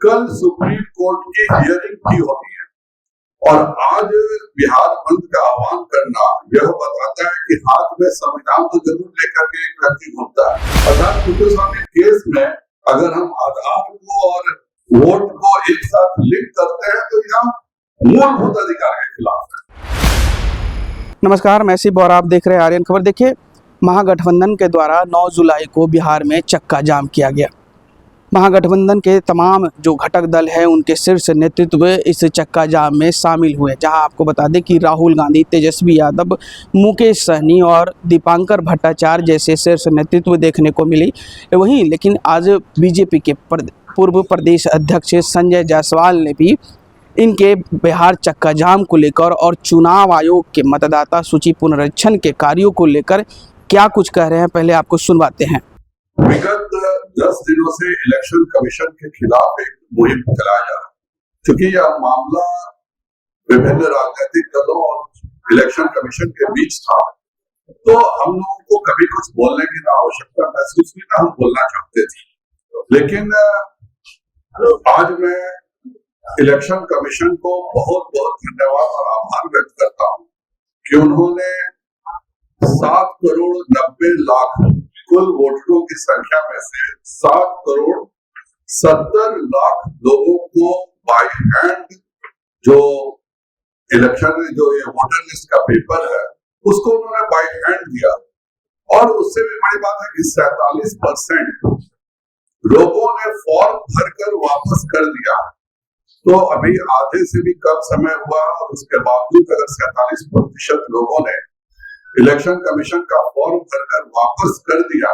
कल supreme court की hearing भी होती है और आज बिहार बंद का आह्वान करना यह बताता है कि हाथ में संविधान तो जरूर लेकर के एक व्यक्ति घूमता है। अर्थात कुटुस्वामी केस में अगर हम आधार को और वोट को एक साथ लिंक करते हैं तो यह मूलभूत अधिकार के खिलाफ है। नमस्कार, मैं शिव और आप देख रहे हैं आर्यन खबर। देखिए, महागठबंधन के द्वारा 9 जुलाई को बिहार में चक्का जाम किया गया। महागठबंधन के तमाम जो घटक दल है उनके शीर्ष नेतृत्व इस चक्का जाम में शामिल हुए, जहां आपको बता दें कि राहुल गांधी, तेजस्वी यादव, मुकेश सहनी और दीपांकर भट्टाचार्य जैसे शीर्ष नेतृत्व देखने को मिली। वहीं लेकिन आज बीजेपी के पूर्व प्रदेश अध्यक्ष संजय जायसवाल ने भी इनके बिहार चक्का जाम को लेकर और चुनाव आयोग के मतदाता सूची पुनरीक्षण के कार्यों को लेकर क्या कुछ कह रहे हैं, पहले आपको सुनवाते हैं। विगत 10 दिनों से इलेक्शन कमीशन के खिलाफ एक मुहिम चलाया जा रहा है। क्योंकि यह मामला विभिन्न राजनीतिक दलों और इलेक्शन कमीशन के बीच था, तो हम लोगों को कभी कुछ बोलने की आवश्यकता महसूस हुई ना, हम बोलना चाहते थे। लेकिन आज मैं इलेक्शन कमीशन को बहुत बहुत धन्यवाद और आभार व्यक्त करता हूं कि उन्होंने 7 करोड़ 90 लाख कुल वोटरों की संख्या में से 7 करोड़ 70 लाख लोगों को बाय हैंड जो इलेक्शन में जो ये वोटर लिस्ट का पेपर है उसको उन्होंने बाय हैंड दिया। और उससे भी बड़ी बात है कि 47% लोगों ने फॉर्म भरकर वापस कर दिया। तो अभी आधे से भी कम समय हुआ और उसके बावजूद अगर 47% लोगों ने इलेक्शन कमीशन का फॉर्म भरकर वापस कर दिया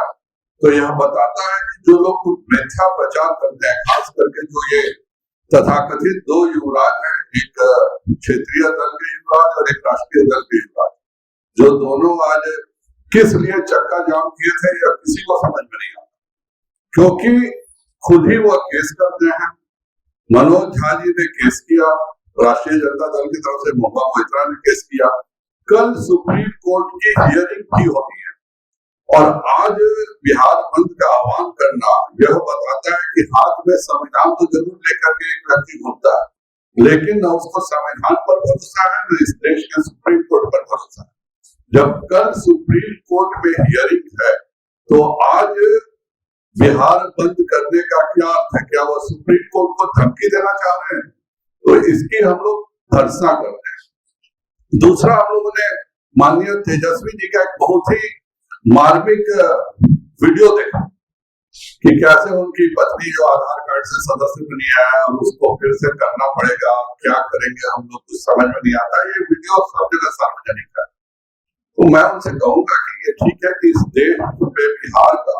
तो यह बताता है कि जो लोग मिथ्या प्रचार करते हैं, खास करके जो ये तथाकथित 2 युवराज हैं, एक क्षेत्रीय दल के युवराज और एक राष्ट्रीय दल के युवराज, जो दोनों आज किस लिए चक्का जाम किए थे यह किसी को समझ में नहीं आता, क्योंकि खुद ही वह केस करते हैं। मनोज झा जी ने केस किया, राष्ट्रीय जनता दल की तरफ से मोहम्मद मोइत्रा ने केस किया। कल सुप्रीम कोर्ट की हियरिंग भी होती है और आज बिहार बंद का आह्वान करना यह बताता है कि हाथ में संविधान तो जरूर लेकर के एक व्यक्ति घूमता है, लेकिन न उसको संविधान पर भरोसा है न इस देश के सुप्रीम कोर्ट पर भरोसा है। जब कल सुप्रीम कोर्ट में हियरिंग है तो आज बिहार बंद करने का क्या अर्थ है? क्या वह सुप्रीम कोर्ट को धमकी देना चाह रहे हैं? तो इसकी हम लोग भर्त्सना करते हैं। दूसरा, हम लोगों ने माननीय तेजस्वी जी का एक बहुत ही मार्मिक वीडियो देखा कि कैसे उनकी पत्नी जो आधार कार्ड से सदस्य बनी है और उसको फिर से करना पड़ेगा, क्या करेंगे हम लोग कुछ समझ में नहीं आता। ये वीडियो सब जगह सार्वजनिक है। तो मैं उनसे कहूंगा कि ये ठीक है कि इस देश में बिहार का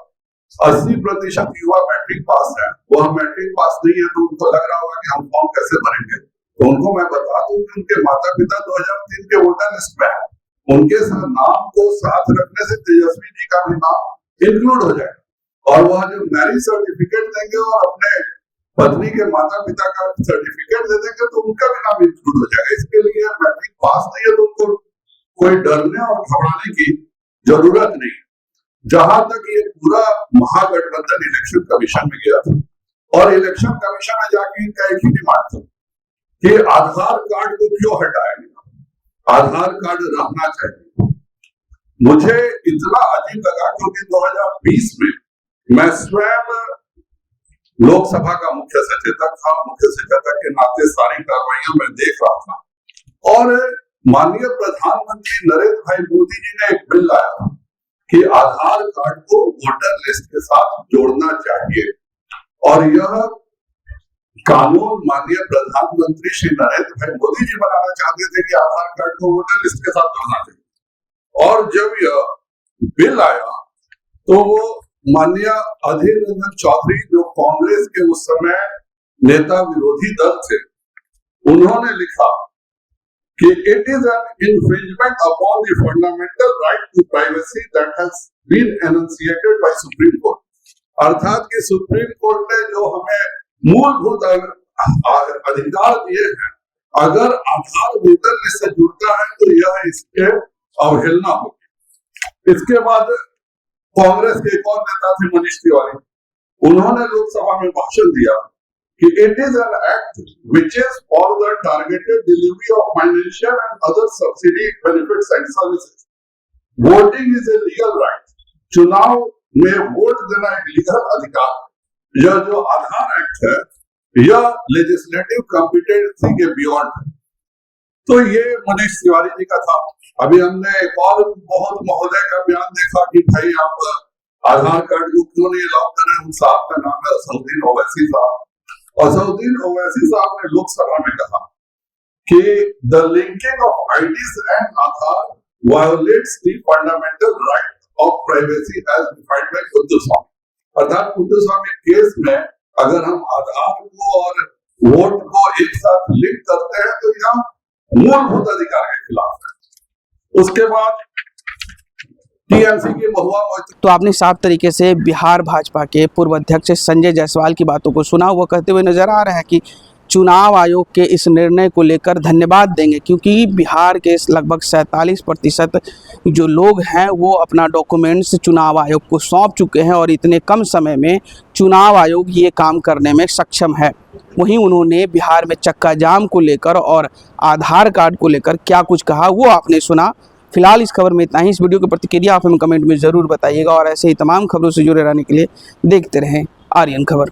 80% युवा मैट्रिक पास है, वह मैट्रिक पास नहीं है तो उनको लग रहा होगा कि हम फॉर्म कैसे भरेंगे। तो उनको मैं बता दूं कि उनके माता पिता 2003 के वोटर लिस्ट में है, उनके साथ नाम को साथ रखने से तेजस्वी जी का भी नाम इंक्लूड हो जाएगा और वह जो मैरिज सर्टिफिकेट देंगे और अपने पत्नी के माता पिता का सर्टिफिकेट दे देंगे तो उनका भी नाम इंक्लूड हो जाएगा। इसके लिए मैट्रिक पास नहीं है तो उनको कोई डरने और घबराने की जरूरत नहीं। जहां तक ये पूरा महागठबंधन इलेक्शन कमीशन में गया था और इलेक्शन कमीशन में जाके इनका एक ही डिमांड था कि आधार कार्ड को क्यों हटाया गया, आधार कार्ड रहना चाहिए। मुझे इतना अजीब लगा क्योंकि 2020 में मैं स्वयं लोकसभा का मुख्य सचेतक था, मुख्य सचेतक के नाते सारी कार्रवाइयां मैं देख रहा था और माननीय प्रधानमंत्री नरेंद्र भाई मोदी जी ने एक बिल लाया था कि आधार कार्ड को वोटर लिस्ट के साथ जोड़ना चाहिए और यह कानून माननीय प्रधानमंत्री श्री नरेंद्र भाई मोदी जी बनाना चाहते थे कि आधार कार्ड को वोटर लिस्ट के साथ जोड़ना चाहिए। और जब यह बिल आया तो वो माननीय अधीर रंजन चौधरी जो कांग्रेस के उस समय नेता विरोधी दल थे, उन्होंने लिखा कि it is an infringement upon the fundamental right to privacy that has been enunciated by Supreme Court. अर्थात कि सुप्रीम कोर्ट ने जो हमें मूलभूत अधिकार दिए हैं, अगर आधार वोटर लिस्ट से जुड़ता है तो यह इसके अवहेलना होगी। इसके बाद कांग्रेस के एक और नेता थे मनीष तिवारी, उन्होंने लोकसभा में भाषण दिया कि it is an act which is for the targeted delivery of financial and other subsidy benefits and services. Voting is a legal right. चुनाव में वोट देना एक लीगल अधिकार। यह जो आधार एक्ट है यह लेजिस्लेटिव कॉम्पिटेंसी के बियॉन्ड है। तो ये मनीष तिवारी जी का था। अभी हमने एक और बहुत महोदय का बयान देखा कि भाई आप आधार कार्ड को क्यों नहीं अलाउ कर रहे। उन साहब का नाम है असदुद्दीन ओवैसी साहब। असदुद्दीन ओवैसी साहब ने लोकसभा में कहा कि the linking of IDs and Aadhaar violates the fundamental right of privacy as defined by Puttaswamy. अर्थात कुद्दुस्वामी केस में अगर हम आधार को और वोट को एक साथ लिंक करते हैं तो यह मूलभूत अधिकार के खिलाफ है। उसके बाद टीएमसी की महुआ मोहित। तो आपने साफ तरीके से बिहार भाजपा के पूर्व अध्यक्ष संजय जायसवाल की बातों को सुना। वो कहते हुए नजर आ रहा है कि चुनाव आयोग के इस निर्णय को लेकर धन्यवाद देंगे, क्योंकि बिहार के लगभग 47% जो लोग हैं वो अपना डॉक्यूमेंट्स चुनाव आयोग को सौंप चुके हैं और इतने कम समय में चुनाव आयोग ये काम करने में सक्षम है। वहीं उन्होंने बिहार में चक्का जाम को लेकर और आधार कार्ड को लेकर क्या कुछ कहा वो आपने सुना। फिलहाल इस खबर में इतना ही। इस वीडियो की प्रतिक्रिया आप हमें कमेंट में ज़रूर बताइएगा और ऐसे ही तमाम खबरों से जुड़े रहने के लिए देखते रहें आर्यन खबर।